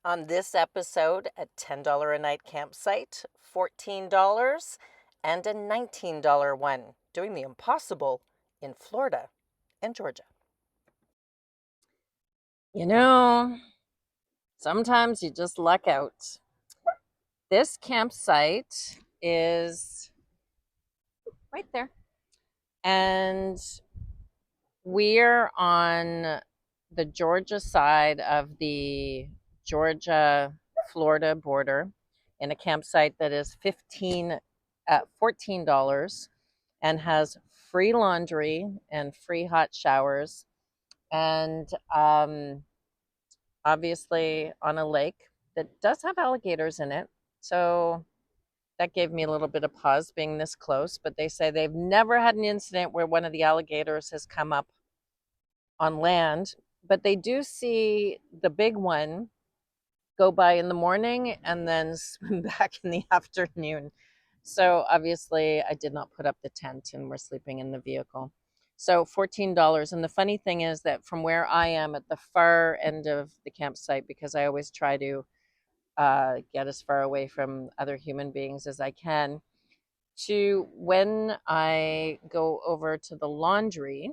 On this episode, a $10 a night campsite, $14, and a $19 one, doing the impossible in Florida and Georgia. You know, sometimes you just luck out. This campsite is right there. And we're on the Georgia side of the Georgia-Florida border in a campsite that is $14 and has free laundry and free hot showers, and obviously on a lake that does have alligators in it. So that gave me a little bit of pause being this close, but they say they've never had an incident where one of the alligators has come up on land, but they do see the big one go by in the morning and then swim back in the afternoon. So obviously I did not put up the tent and we're sleeping in the vehicle. So $14. And the funny thing is that from where I am at the far end of the campsite, because I always try to get as far away from other human beings as I can, to when I go over to the laundry,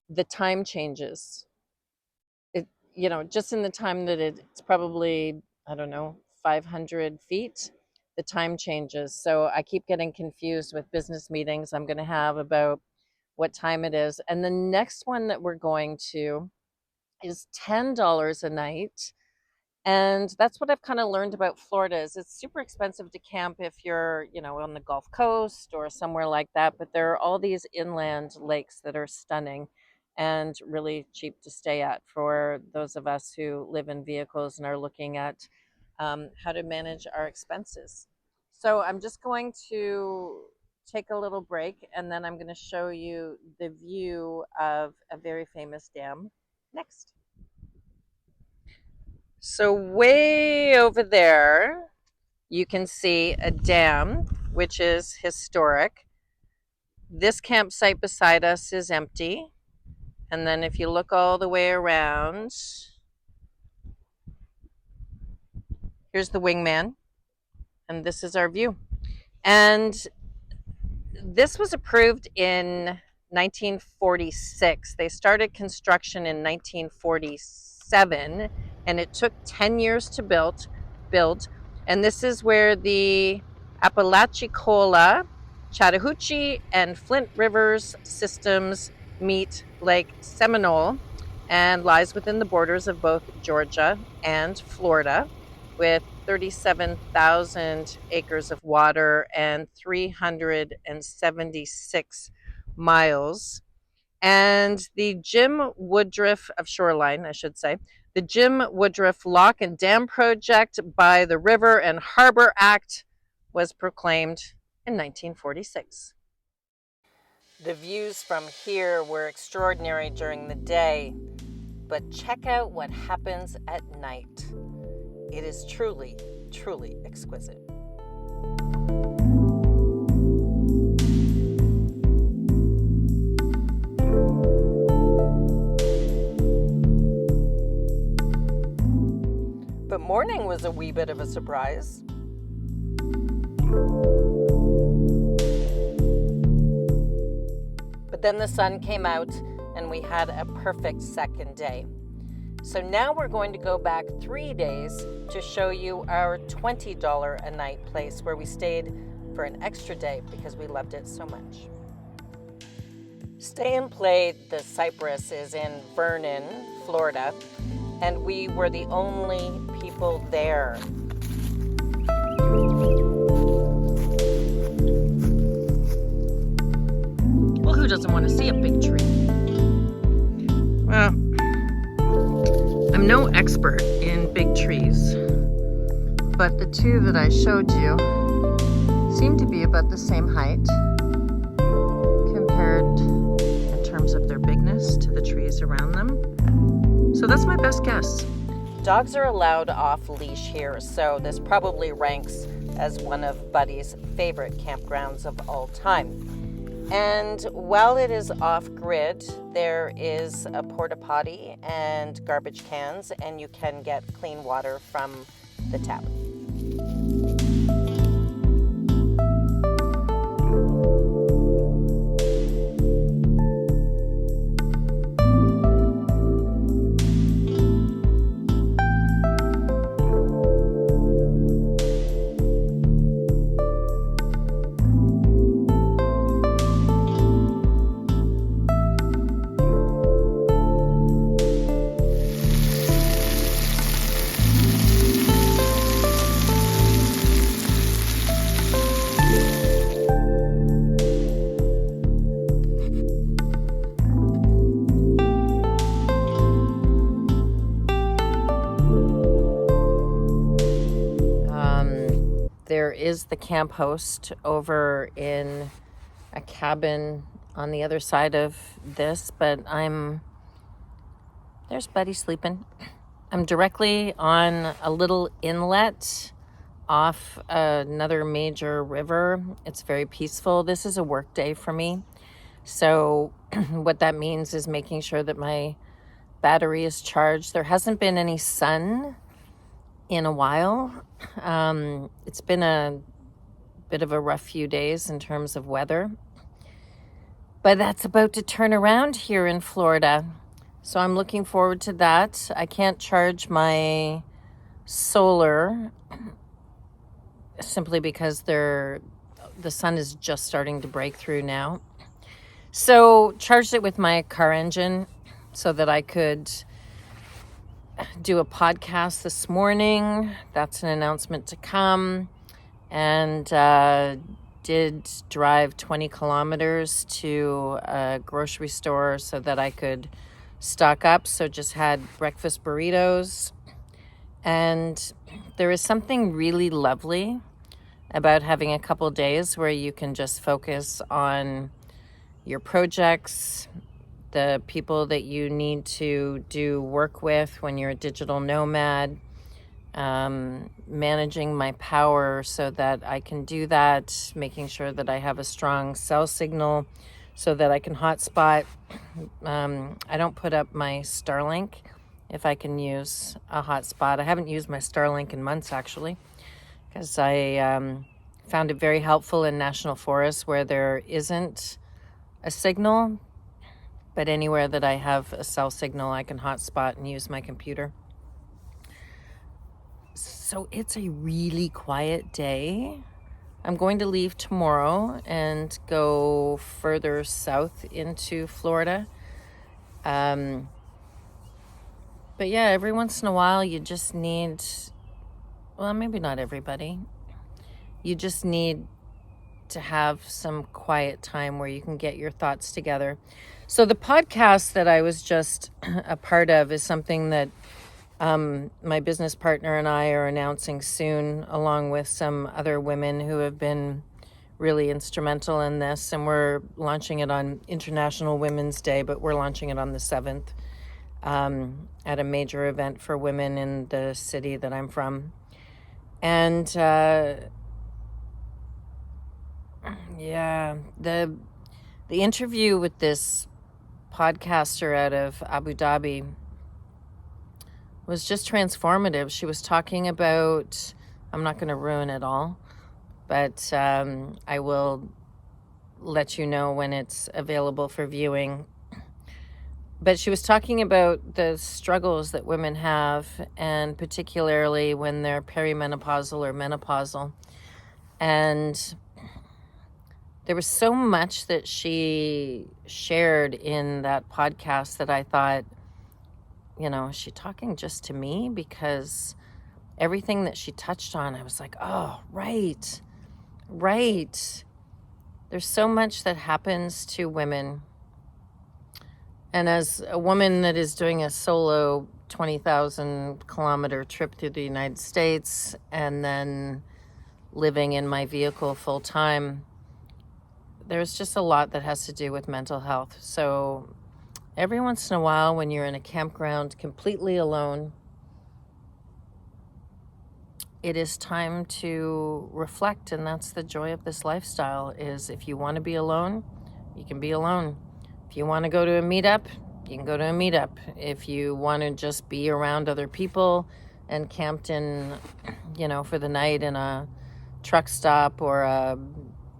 the time changes. Just in the time that it's probably, I don't know, 500 feet, the time changes. So I keep getting confused with business meetings I'm going to have about what time it is. And the next one that we're going to is $10 a night. And that's what I've kind of learned about Florida is it's super expensive to camp if you're, on the Gulf Coast or somewhere like that. But there are all these inland lakes that are stunning and really cheap to stay at for those of us who live in vehicles and are looking at how to manage our expenses. So I'm just going to take a little break and then I'm going to show you the view of a very famous dam next. So way over there, you can see a dam, which is historic. This campsite beside us is empty. And then if you look all the way around, here's the wingman, and this is our view. And this was approved in 1946. They started construction in 1947, and it took 10 years to build. And this is where the Apalachicola, Chattahoochee, and Flint Rivers systems meet Lake Seminole and lies within the borders of both Georgia and Florida with 37,000 acres of water and 376 miles. And the Jim Woodruff of Shoreline, I should say, the Jim Woodruff Lock and Dam Project by the River and Harbor Act was proclaimed in 1946. The views from here were extraordinary during the day, but check out what happens at night. It is truly, truly exquisite. But morning was a wee bit of a surprise. But then the sun came out and we had a perfect second day. So now we're going to go back 3 days to show you our $20 a night place where we stayed for an extra day because we loved it so much. Stay and Play the Cypress is in Vernon, Florida, and we were the only people there. Well, who doesn't want to see a big tree? Well, I'm no expert in big trees, but the two that I showed you seem to be about the same height compared in terms of their bigness to the trees around them. So that's my best guess. Dogs are allowed off leash here, so this probably ranks as one of Buddy's favorite campgrounds of all time. And while it is off-grid, there is a porta-potty and garbage cans, and you can get clean water from the tap. There is the camp host over in a cabin on the other side of this, but there's Buddy sleeping. I'm directly on a little inlet off another major river. It's very peaceful. This is a work day for me. So what that means is making sure that my battery is charged. There hasn't been any sun in a while. It's been a bit of a rough few days in terms of weather, but that's about to turn around here in Florida. So I'm looking forward to that. I can't charge my solar simply because the sun is just starting to break through now. So charged it with my car engine so that I could do a podcast this morning. That's an announcement to come. And did drive 20 kilometers to a grocery store so that I could stock up. So just had breakfast burritos. And there is something really lovely about having a couple days where you can just focus on your projects, the people that you need to do work with when you're a digital nomad, managing my power so that I can do that, making sure that I have a strong cell signal so that I can hotspot. I don't put up my Starlink if I can use a hotspot. I haven't used my Starlink in months, actually, because I found it very helpful in national forests where there isn't a signal. But anywhere that I have a cell signal, I can hotspot and use my computer. So it's a really quiet day. I'm going to leave tomorrow and go further south into Florida. But yeah, every once in a while you just need, well, maybe not everybody. You just need to have some quiet time where you can get your thoughts together. So the podcast that I was just a part of is something that my business partner and I are announcing soon, along with some other women who have been really instrumental in this. And we're launching it on International Women's Day, but we're launching it on the 7th at a major event for women in the city that I'm from. And yeah, the interview with this podcaster out of Abu Dhabi was just transformative. She was talking about, I'm not going to ruin it all, but I will let you know when it's available for viewing. But she was talking about the struggles that women have, and particularly when they're perimenopausal or menopausal. And there was so much that she shared in that podcast that I thought, you know, is she talking just to me? Because everything that she touched on, I was like, oh, right. There's so much that happens to women. And as a woman that is doing a solo 20,000 kilometer trip through the United States and then living in my vehicle full time, there's just a lot that has to do with mental health. So every once in a while, when you're in a campground completely alone, it is time to reflect. And that's the joy of this lifestyle, is if you want to be alone, You can be alone. If you want to go to a meetup, you can go to a meetup. If you want to just be around other people and camped in, for the night in a truck stop or a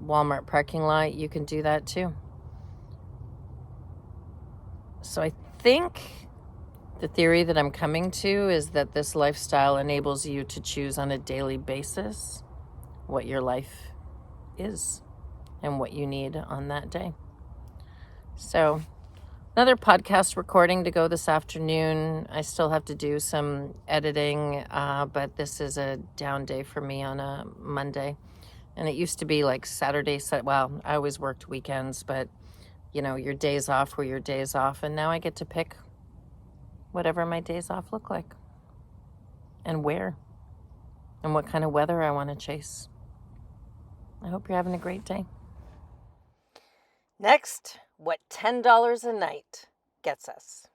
Walmart parking lot, you can do that too. So I think the theory that I'm coming to is that this lifestyle enables you to choose on a daily basis what your life is and what you need on that day. So another podcast recording to go this afternoon. I still have to do some editing, but this is a down day for me on a Monday. And it used to be like Saturday, well, I always worked weekends, but your days off were your days off. And now I get to pick whatever my days off look like and where and what kind of weather I want to chase. I hope you're having a great day. Next, what $10 a night gets us.